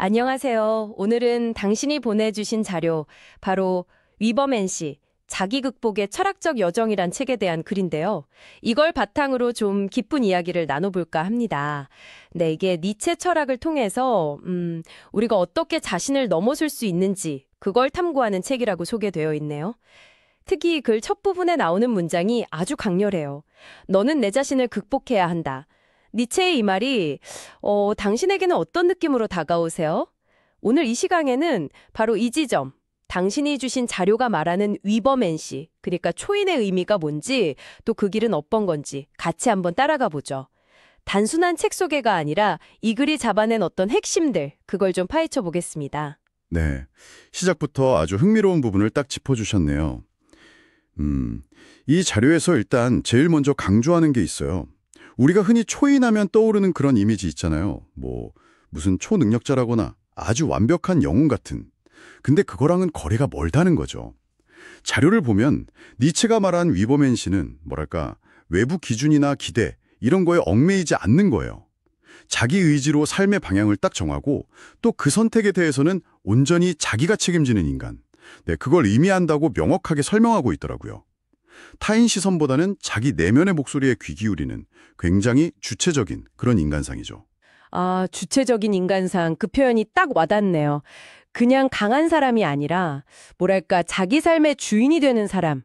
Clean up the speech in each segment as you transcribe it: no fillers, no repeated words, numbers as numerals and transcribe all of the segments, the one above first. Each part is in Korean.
안녕하세요. 오늘은 당신이 보내주신 자료, 바로 위버맨 씨, 자기 극복의 철학적 여정이란 책에 대한 글인데요. 이걸 바탕으로 좀 깊은 이야기를 나눠볼까 합니다. 네, 이게 니체 철학을 통해서 우리가 어떻게 자신을 넘어설 수 있는지 그걸 탐구하는 책이라고 소개되어 있네요. 특히 글 첫 부분에 나오는 문장이 아주 강렬해요. 너는 내 자신을 극복해야 한다. 니체의 이 말이 당신에게는 어떤 느낌으로 다가오세요? 오늘 이 시간에는 바로 이 지점, 당신이 주신 자료가 말하는 위버맨 씨, 그러니까 초인의 의미가 뭔지, 또 그 길은 어떤 건지 같이 한번 따라가 보죠. 단순한 책 소개가 아니라 이 글이 잡아낸 어떤 핵심들, 그걸 좀 파헤쳐 보겠습니다. 네, 시작부터 아주 흥미로운 부분을 딱 짚어주셨네요. 이 자료에서 일단 제일 먼저 강조하는 게 있어요. 우리가 흔히 초인하면 떠오르는 그런 이미지 있잖아요. 무슨 초능력자라거나 아주 완벽한 영웅 같은. 근데 그거랑은 거리가 멀다는 거죠. 자료를 보면 니체가 말한 위버맨 씨는 외부 기준이나 기대 이런 거에 얽매이지 않는 거예요. 자기 의지로 삶의 방향을 딱 정하고 또 그 선택에 대해서는 온전히 자기가 책임지는 인간. 네, 그걸 의미한다고 명확하게 설명하고 있더라고요. 타인 시선보다는 자기 내면의 목소리에 귀 기울이는 굉장히 주체적인 그런 인간상이죠. 아, 주체적인 인간상, 그 표현이 딱 와닿네요. 그냥 강한 사람이 아니라, 자기 삶의 주인이 되는 사람.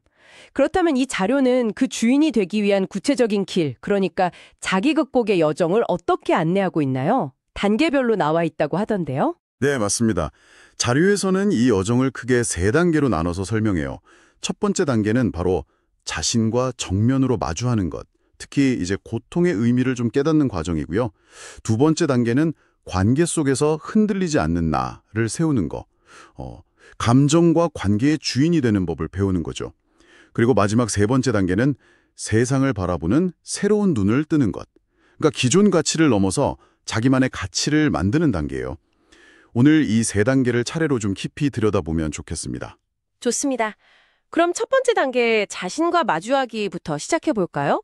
그렇다면 이 자료는 그 주인이 되기 위한 구체적인 길, 그러니까 자기 극복의 여정을 어떻게 안내하고 있나요? 단계별로 나와 있다고 하던데요? 네, 맞습니다. 자료에서는 이 여정을 크게 3단계로 나눠서 설명해요. 첫 번째 단계는 바로 자신과 정면으로 마주하는 것, 특히 이제 고통의 의미를 좀 깨닫는 과정이고요. 두 번째 단계는 관계 속에서 흔들리지 않는 나를 세우는 거, 감정과 관계의 주인이 되는 법을 배우는 거죠. 그리고 마지막 3번째 단계는 세상을 바라보는 새로운 눈을 뜨는 것. 그러니까 기존 가치를 넘어서 자기만의 가치를 만드는 단계예요. 오늘 이 3단계를 차례로 좀 깊이 들여다보면 좋겠습니다. 좋습니다. 그럼 첫 번째 단계 자신과 마주하기부터 시작해 볼까요?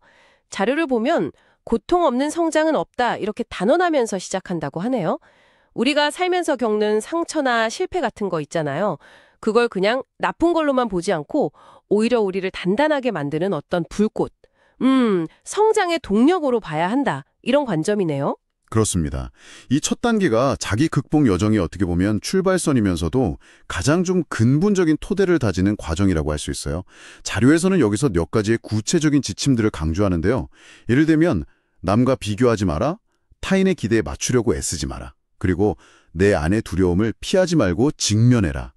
자료를 보면 고통 없는 성장은 없다 이렇게 단언하면서 시작한다고 하네요. 우리가 살면서 겪는 상처나 실패 같은 거 있잖아요. 그걸 그냥 나쁜 걸로만 보지 않고 오히려 우리를 단단하게 만드는 어떤 불꽃, 성장의 동력으로 봐야 한다 이런 관점이네요. 그렇습니다. 이 첫 단계가 자기 극복 여정이 어떻게 보면 출발선이면서도 가장 좀 근본적인 토대를 다지는 과정이라고 할 수 있어요. 자료에서는 여기서 몇 가지의 구체적인 지침들을 강조하는데요. 예를 들면 남과 비교하지 마라, 타인의 기대에 맞추려고 애쓰지 마라, 그리고 내 안의 두려움을 피하지 말고 직면해라.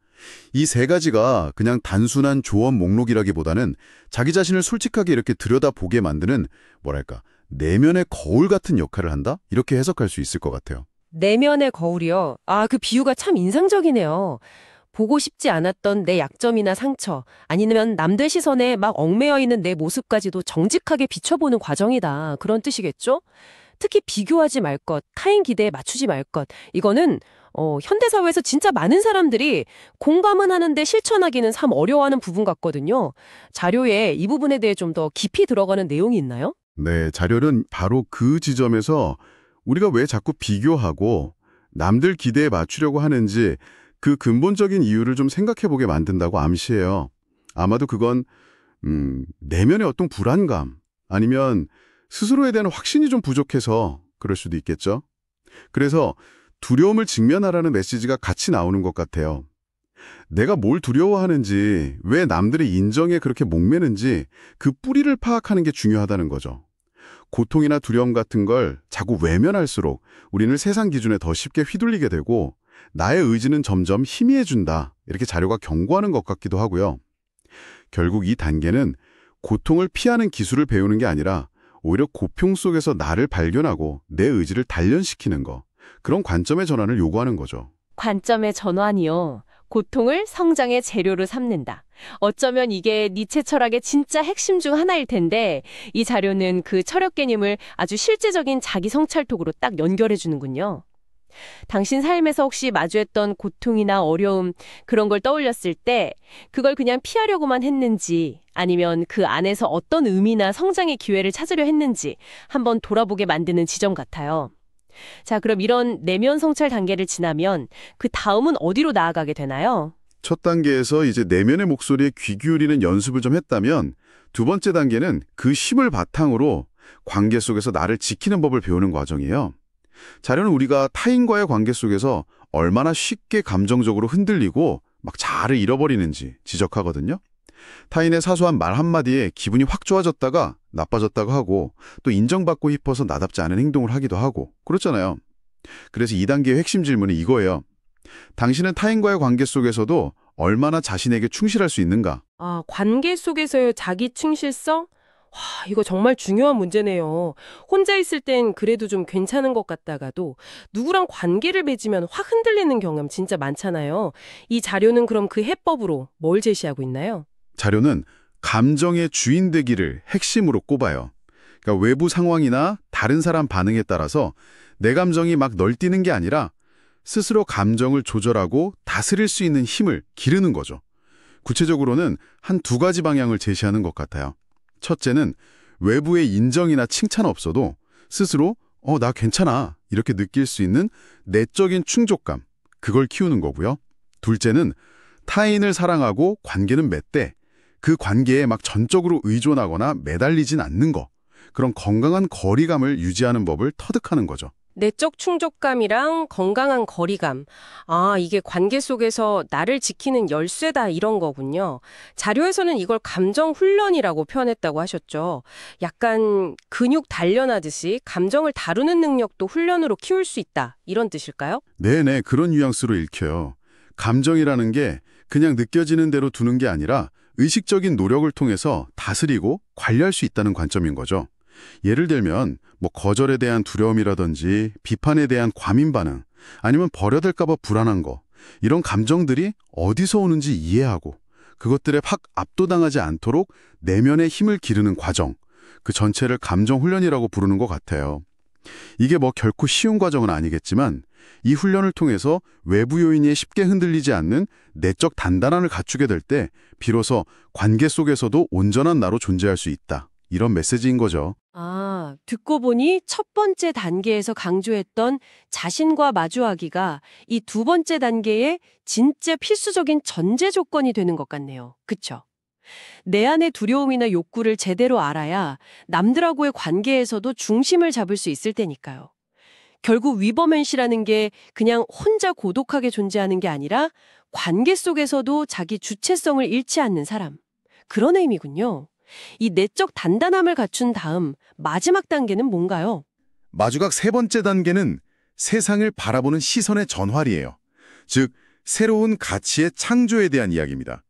이 3가지가 그냥 단순한 조언 목록이라기보다는 자기 자신을 솔직하게 이렇게 들여다보게 만드는 내면의 거울 같은 역할을 한다? 이렇게 해석할 수 있을 것 같아요. 내면의 거울이요. 아, 그 비유가 참 인상적이네요. 보고 싶지 않았던 내 약점이나 상처, 아니면 남들 시선에 막 얽매여 있는 내 모습까지도 정직하게 비춰보는 과정이다. 그런 뜻이겠죠? 특히 비교하지 말 것, 타인 기대에 맞추지 말 것. 이거는 현대사회에서 진짜 많은 사람들이 공감은 하는데 실천하기는 참 어려워하는 부분 같거든요. 자료에 이 부분에 대해 좀 더 깊이 들어가는 내용이 있나요? 네, 자료는 바로 그 지점에서 우리가 왜 자꾸 비교하고 남들 기대에 맞추려고 하는지 그 근본적인 이유를 좀 생각해보게 만든다고 암시해요. 아마도 그건 내면의 어떤 불안감 아니면 스스로에 대한 확신이 좀 부족해서 그럴 수도 있겠죠. 그래서 두려움을 직면하라는 메시지가 같이 나오는 것 같아요. 내가 뭘 두려워하는지, 왜 남들의 인정에 그렇게 목매는지 그 뿌리를 파악하는 게 중요하다는 거죠. 고통이나 두려움 같은 걸 자꾸 외면할수록 우리는 세상 기준에 더 쉽게 휘둘리게 되고 나의 의지는 점점 희미해진다. 이렇게 자료가 경고하는 것 같기도 하고요. 결국 이 단계는 고통을 피하는 기술을 배우는 게 아니라 오히려 고통 속에서 나를 발견하고 내 의지를 단련시키는 거. 그런 관점의 전환을 요구하는 거죠. 관점의 전환이요. 고통을 성장의 재료로 삼는다. 어쩌면 이게 니체 철학의 진짜 핵심 중 하나일 텐데 이 자료는 그 철학 개념을 아주 실제적인 자기 성찰톡으로 딱 연결해 주는군요. 당신 삶에서 혹시 마주했던 고통이나 어려움 그런 걸 떠올렸을 때 그걸 그냥 피하려고만 했는지 아니면 그 안에서 어떤 의미나 성장의 기회를 찾으려 했는지 한번 돌아보게 만드는 지점 같아요. 자, 그럼 이런 내면 성찰 단계를 지나면 그 다음은 어디로 나아가게 되나요? 첫 단계에서 이제 내면의 목소리에 귀 기울이는 연습을 좀 했다면 두 번째 단계는 그 힘을 바탕으로 관계 속에서 나를 지키는 법을 배우는 과정이에요. 자료는 우리가 타인과의 관계 속에서 얼마나 쉽게 감정적으로 흔들리고 막 자아를 잃어버리는지 지적하거든요. 타인의 사소한 말 한마디에 기분이 확 좋아졌다가 나빠졌다가 하고 또 인정받고 싶어서 나답지 않은 행동을 하기도 하고 그렇잖아요. 그래서 2단계의 핵심 질문은 이거예요. 당신은 타인과의 관계 속에서도 얼마나 자신에게 충실할 수 있는가? 아, 관계 속에서의 자기 충실성? 와, 이거 정말 중요한 문제네요. 혼자 있을 땐 그래도 좀 괜찮은 것 같다가도 누구랑 관계를 맺으면 확 흔들리는 경험 진짜 많잖아요. 이 자료는 그럼 그 해법으로 뭘 제시하고 있나요? 자료는 감정의 주인 되기를 핵심으로 꼽아요. 그러니까 외부 상황이나 다른 사람 반응에 따라서 내 감정이 막 널뛰는 게 아니라 스스로 감정을 조절하고 다스릴 수 있는 힘을 기르는 거죠. 구체적으로는 한 두 가지 방향을 제시하는 것 같아요. 첫째는 외부의 인정이나 칭찬 없어도 스스로 나 괜찮아 이렇게 느낄 수 있는 내적인 충족감, 그걸 키우는 거고요. 둘째는 타인을 사랑하고 관계는 맺되 그 관계에 막 전적으로 의존하거나 매달리진 않는 거, 그런 건강한 거리감을 유지하는 법을 터득하는 거죠. 내적 충족감이랑 건강한 거리감. 아, 이게 관계 속에서 나를 지키는 열쇠다 이런 거군요. 자료에서는 이걸 감정 훈련이라고 표현했다고 하셨죠. 약간 근육 단련하듯이 감정을 다루는 능력도 훈련으로 키울 수 있다. 이런 뜻일까요? 네네, 그런 뉘앙스로 읽혀요. 감정이라는 게 그냥 느껴지는 대로 두는 게 아니라 의식적인 노력을 통해서 다스리고 관리할 수 있다는 관점인 거죠. 예를 들면 거절에 대한 두려움이라든지 비판에 대한 과민 반응, 아니면 버려질까 봐 불안한 거, 이런 감정들이 어디서 오는지 이해하고 그것들에 확 압도당하지 않도록 내면의 힘을 기르는 과정, 그 전체를 감정 훈련이라고 부르는 것 같아요. 이게 결코 쉬운 과정은 아니겠지만 이 훈련을 통해서 외부 요인에 쉽게 흔들리지 않는 내적 단단함을 갖추게 될 때 비로소 관계 속에서도 온전한 나로 존재할 수 있다. 이런 메시지인 거죠. 아, 듣고 보니 첫 번째 단계에서 강조했던 자신과 마주하기가 이 두 번째 단계의 진짜 필수적인 전제 조건이 되는 것 같네요. 그쵸? 내 안의 두려움이나 욕구를 제대로 알아야 남들하고의 관계에서도 중심을 잡을 수 있을 테니까요. 결국 위버맨시라는 게 그냥 혼자 고독하게 존재하는 게 아니라 관계 속에서도 자기 주체성을 잃지 않는 사람. 그런 의미군요. 이 내적 단단함을 갖춘 다음 마지막 단계는 뭔가요? 마지막 세 번째 단계는 세상을 바라보는 시선의 전환이에요. 즉, 새로운 가치의 창조에 대한 이야기입니다.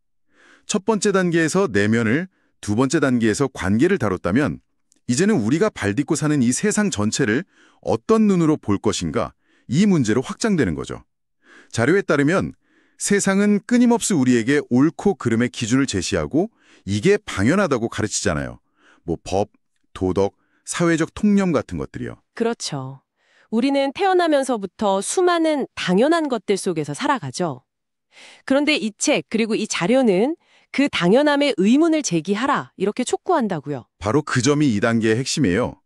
첫 번째 단계에서 내면을, 두 번째 단계에서 관계를 다뤘다면 이제는 우리가 발딛고 사는 이 세상 전체를 어떤 눈으로 볼 것인가, 이 문제로 확장되는 거죠. 자료에 따르면 세상은 끊임없이 우리에게 옳고 그름의 기준을 제시하고 이게 당연하다고 가르치잖아요. 법, 도덕, 사회적 통념 같은 것들이요. 그렇죠. 우리는 태어나면서부터 수많은 당연한 것들 속에서 살아가죠. 그런데 이 책, 그리고 이 자료는 그 당연함의 의문을 제기하라, 이렇게 촉구한다고요. 바로 그 점이 2단계의 핵심이에요.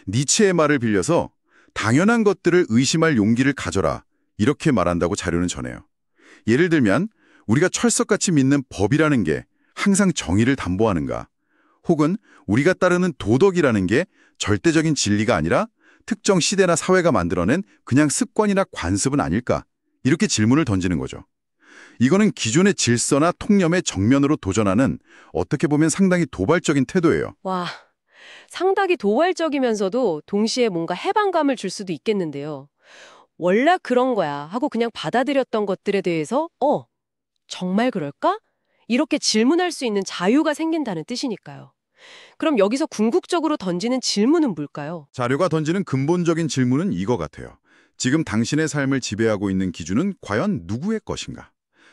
니체의 말을 빌려서 당연한 것들을 의심할 용기를 가져라, 이렇게 말한다고 자료는 전해요. 예를 들면 우리가 철석같이 믿는 법이라는 게 항상 정의를 담보하는가? 혹은 우리가 따르는 도덕이라는 게 절대적인 진리가 아니라 특정 시대나 사회가 만들어낸 그냥 습관이나 관습은 아닐까? 이렇게 질문을 던지는 거죠. 이거는 기존의 질서나 통념에 정면으로 도전하는 어떻게 보면 상당히 도발적인 태도예요. 와, 상당히 도발적이면서도 동시에 뭔가 해방감을 줄 수도 있겠는데요. 원래 그런 거야 하고 그냥 받아들였던 것들에 대해서 정말 그럴까? 이렇게 질문할 수 있는 자유가 생긴다는 뜻이니까요. 그럼 여기서 궁극적으로 던지는 질문은 뭘까요? 자료가 던지는 근본적인 질문은 이거 같아요. 지금 당신의 삶을 지배하고 있는 기준은 과연 누구의 것인가?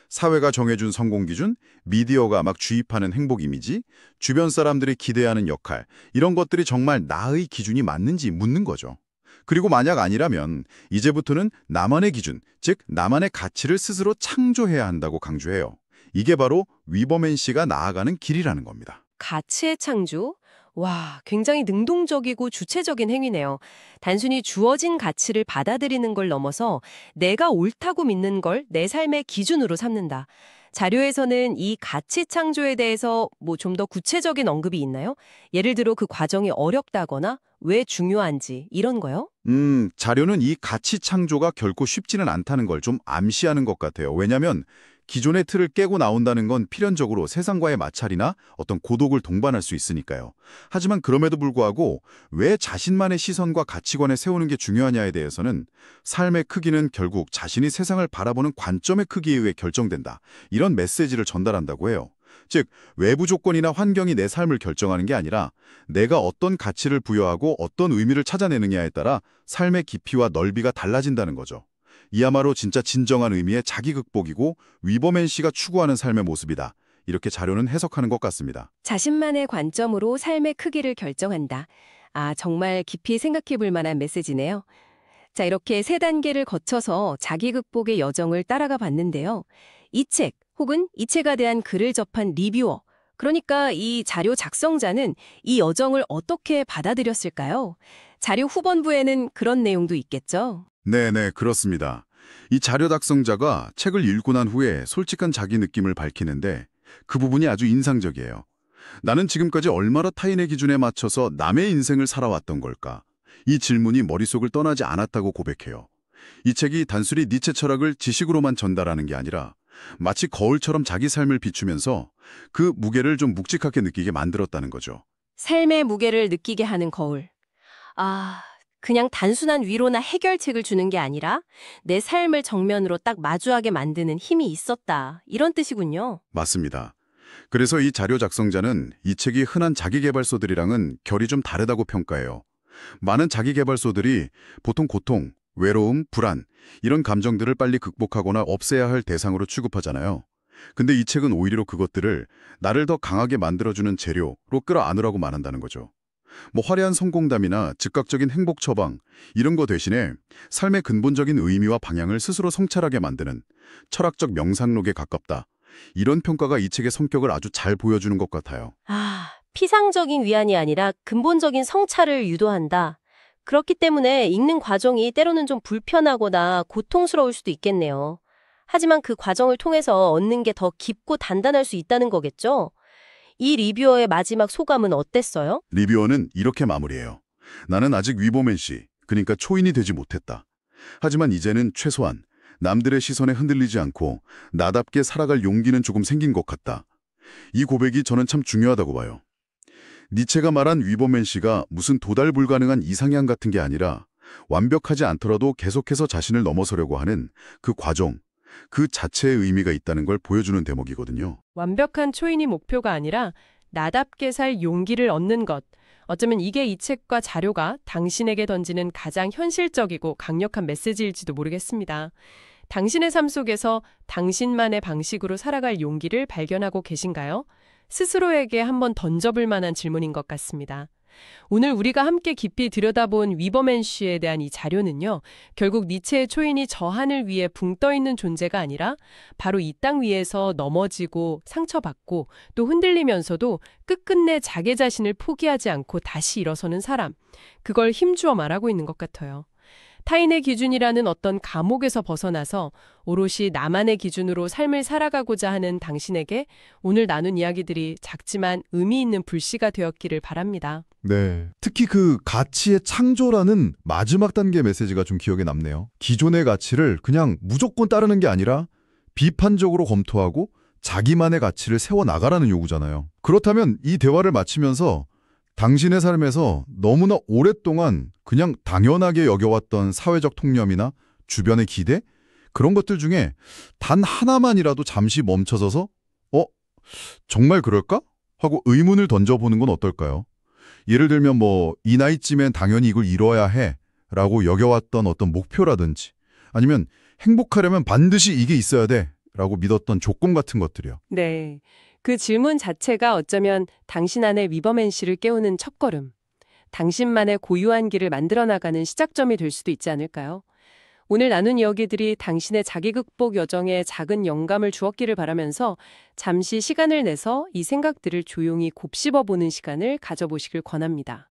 사회가 정해준 성공 기준, 미디어가 막 주입하는 행복 이미지, 주변 사람들이 기대하는 역할, 이런 것들이 정말 나의 기준이 맞는지 묻는 거죠. 그리고 만약 아니라면 이제부터는 나만의 기준, 즉 나만의 가치를 스스로 창조해야 한다고 강조해요. 이게 바로 위버맨 씨가 나아가는 길이라는 겁니다. 가치의 창조? 와, 굉장히 능동적이고 주체적인 행위네요. 단순히 주어진 가치를 받아들이는 걸 넘어서 내가 옳다고 믿는 걸 내 삶의 기준으로 삼는다. 자료에서는 이 가치 창조에 대해서 뭐 좀 더 구체적인 언급이 있나요? 예를 들어 그 과정이 어렵다거나 왜 중요한지 이런 거요? 자료는 이 가치 창조가 결코 쉽지는 않다는 걸 좀 암시하는 것 같아요. 왜냐하면 기존의 틀을 깨고 나온다는 건 필연적으로 세상과의 마찰이나 어떤 고독을 동반할 수 있으니까요. 하지만 그럼에도 불구하고 왜 자신만의 시선과 가치관에 세우는 게 중요하냐에 대해서는 삶의 크기는 결국 자신이 세상을 바라보는 관점의 크기에 의해 결정된다. 이런 메시지를 전달한다고 해요. 즉, 외부 조건이나 환경이 내 삶을 결정하는 게 아니라 내가 어떤 가치를 부여하고 어떤 의미를 찾아내느냐에 따라 삶의 깊이와 넓이가 달라진다는 거죠. 이야말로 진짜 진정한 의미의 자기 극복이고 위버맨 씨가 추구하는 삶의 모습이다. 이렇게 자료는 해석하는 것 같습니다. 자신만의 관점으로 삶의 크기를 결정한다. 아, 정말 깊이 생각해 볼 만한 메시지네요. 자, 이렇게 세 단계를 거쳐서 자기 극복의 여정을 따라가 봤는데요. 이 책 혹은 이 책에 대한 글을 접한 리뷰어, 그러니까 이 자료 작성자는 이 여정을 어떻게 받아들였을까요? 자료 후반부에는 그런 내용도 있겠죠. 네네, 그렇습니다. 이 자료 작성자가 책을 읽고 난 후에 솔직한 자기 느낌을 밝히는데 그 부분이 아주 인상적이에요. 나는 지금까지 얼마나 타인의 기준에 맞춰서 남의 인생을 살아왔던 걸까? 이 질문이 머릿속을 떠나지 않았다고 고백해요. 이 책이 단순히 니체 철학을 지식으로만 전달하는 게 아니라 마치 거울처럼 자기 삶을 비추면서 그 무게를 좀 묵직하게 느끼게 만들었다는 거죠. 삶의 무게를 느끼게 하는 거울. 아, 그냥 단순한 위로나 해결책을 주는 게 아니라 내 삶을 정면으로 딱 마주하게 만드는 힘이 있었다. 이런 뜻이군요. 맞습니다. 그래서 이 자료 작성자는 이 책이 흔한 자기계발서들이랑은 결이 좀 다르다고 평가해요. 많은 자기계발서들이 보통 고통, 외로움, 불안 이런 감정들을 빨리 극복하거나 없애야 할 대상으로 취급하잖아요. 근데 이 책은 오히려 그것들을 나를 더 강하게 만들어주는 재료로 끌어안으라고 말한다는 거죠. 뭐 화려한 성공담이나 즉각적인 행복 처방 이런 거 대신에 삶의 근본적인 의미와 방향을 스스로 성찰하게 만드는 철학적 명상록에 가깝다. 이런 평가가 이 책의 성격을 아주 잘 보여주는 것 같아요. 아, 피상적인 위안이 아니라 근본적인 성찰을 유도한다. 그렇기 때문에 읽는 과정이 때로는 좀 불편하거나 고통스러울 수도 있겠네요. 하지만 그 과정을 통해서 얻는 게 더 깊고 단단할 수 있다는 거겠죠? 이 리뷰어의 마지막 소감은 어땠어요? 리뷰어는 이렇게 마무리해요. 나는 아직 위버맨 씨, 그러니까 초인이 되지 못했다. 하지만 이제는 최소한 남들의 시선에 흔들리지 않고 나답게 살아갈 용기는 조금 생긴 것 같다. 이 고백이 저는 참 중요하다고 봐요. 니체가 말한 위버맨 씨가 무슨 도달 불가능한 이상향 같은 게 아니라 완벽하지 않더라도 계속해서 자신을 넘어서려고 하는 그 과정, 그 자체의 의미가 있다는 걸 보여주는 대목이거든요. 완벽한 초인이 목표가 아니라 나답게 살 용기를 얻는 것. 어쩌면 이게 이 책과 자료가 당신에게 던지는 가장 현실적이고 강력한 메시지일지도 모르겠습니다. 당신의 삶 속에서 당신만의 방식으로 살아갈 용기를 발견하고 계신가요? 스스로에게 한번 던져볼 만한 질문인 것 같습니다. 오늘 우리가 함께 깊이 들여다본 위버맨 씨에 대한 이 자료는요, 결국 니체의 초인이 저 하늘 위에 붕 떠 있는 존재가 아니라 바로 이 땅 위에서 넘어지고 상처받고 또 흔들리면서도 끝끝내 자기 자신을 포기하지 않고 다시 일어서는 사람, 그걸 힘주어 말하고 있는 것 같아요. 타인의 기준이라는 어떤 감옥에서 벗어나서 오롯이 나만의 기준으로 삶을 살아가고자 하는 당신에게 오늘 나눈 이야기들이 작지만 의미 있는 불씨가 되었기를 바랍니다. 네. 특히 그 가치의 창조라는 마지막 단계 메시지가 좀 기억에 남네요. 기존의 가치를 그냥 무조건 따르는 게 아니라 비판적으로 검토하고 자기만의 가치를 세워나가라는 요구잖아요. 그렇다면 이 대화를 마치면서 당신의 삶에서 너무나 오랫동안 그냥 당연하게 여겨왔던 사회적 통념이나 주변의 기대? 그런 것들 중에 단 하나만이라도 잠시 멈춰서서 정말 그럴까? 하고 의문을 던져보는 건 어떨까요? 예를 들면 이 나이쯤엔 당연히 이걸 이뤄야 해 라고 여겨왔던 어떤 목표라든지 아니면 행복하려면 반드시 이게 있어야 돼 라고 믿었던 조건 같은 것들이요. 네. 그 질문 자체가 어쩌면 당신 안의 위버맨 씨를 깨우는 첫걸음, 당신만의 고유한 길을 만들어 나가는 시작점이 될 수도 있지 않을까요? 오늘 나눈 이야기들이 당신의 자기 극복 여정에 작은 영감을 주었기를 바라면서 잠시 시간을 내서 이 생각들을 조용히 곱씹어 보는 시간을 가져보시길 권합니다.